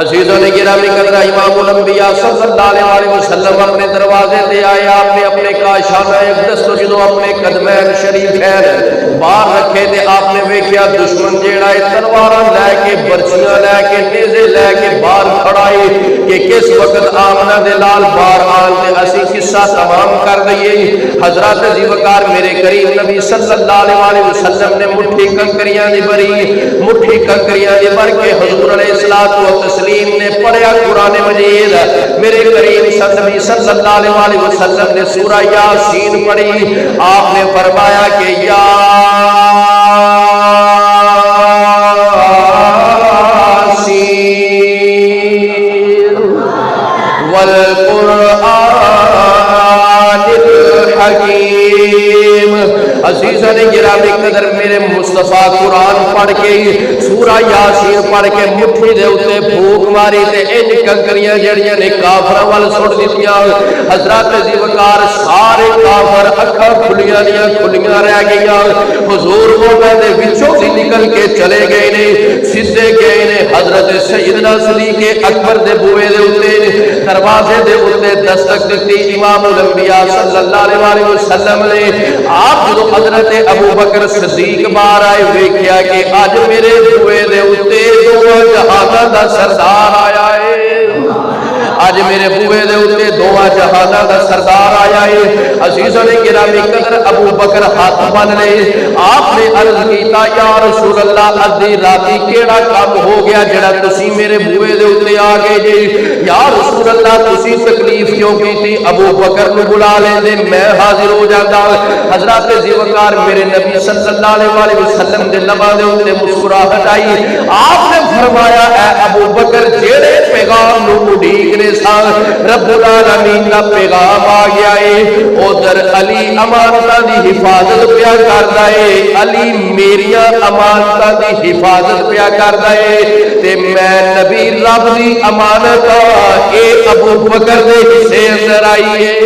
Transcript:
عزیزوں نے گرامی قدر امام الانبیاء صلی اللہ علیہ وسلم اپنے دروازے تے آئے، آپ نے اپنے کاشانہ اقدس تو جدو اپنے قدمین شریف باہر رکھے تے آپ نے ویکھیا دشمن جیڑا ہے تلواراں لے کے برچیاں لے کے نیزے لے کے باہر کھڑا ہے کہ کس وقت آمنہ دے لال باہر آن تے اسی قصہ تمام کر دئیے۔ حضرات ذیوکار میرے کریم نبی صلی اللہ علیہ وسلم نے مٹھی کنکریاں دی بری، مٹھی کنکریاں دی بر کے حضور علیہ السلام نے پڑھیا قرآن مجید، میرے کریم نبی صلی اللہ علیہ وسلم نے سورہ یاسین پڑھی، آپ نے فرمایا کہ یاسین والقرآن الحکیم۔ عزیزان گرامی قدر میرے مصطفیٰ قرآن پڑھ کے سورہ یاسین پڑھ کے مٹھی دے اتے پھوک ماری تے ان کنکریاں جڑیاں نے کافراں وال سٹ دتیاں۔ حضرات ذیوکار سارے کافر اکھاں کھلیاں دیاں کھلیاں رہ گئیاں، حضور وہ دے وچوں سے نکل کے چلے گئے نے، سیدھے گئے نے حضرت سیدنا صدیق اکبر دے بوئے دے اتے دروازے دے اتے دستک دتی۔ امام الانبیاء صلی اللہ علیہ وسلم نے آپ جو حضرت ابو بکر صدیق باہر آئے ویکھیا کہ آج میرے بوئے دے اتے دو جہاناں دا سردار آیا ہے، آج میرے بوئے دے اتے دو جہاناں دا سردار آیا ہے۔ عزیزاں نے گرامی قدر ابو بکر ہاتھ بن لے، آپ نے عرض کیتا یا رسول اللہ ادھی راتی کیڑا کام ہو گیا جڑا تسی میرے بوئے دے اتے آ گئے جی؟ یا رسول اللہ تسی تکلیف کیوں کیتی؟ ابو بکر نو بلا لیں دے میں حاضر ہو جاتا۔ حضرات ذیوکار میرے نبی صلی اللہ علیہ وسلم دے لباں دے اتے مسکراہٹ آئی، آپ نے فرمایا اے ابو بکر جیڑے پیغام نو اڈیکنے سان رب العالمین کا پیغام آ گیا ہے، ادھر علی امانتاں دی حفاظت پیا کردا ہے، علی میریاں امانتاں دی حفاظت پیا کردا ہے تے میں نبی رب دی امانت اے ابو بکر دے حصے اندر آئی ہے۔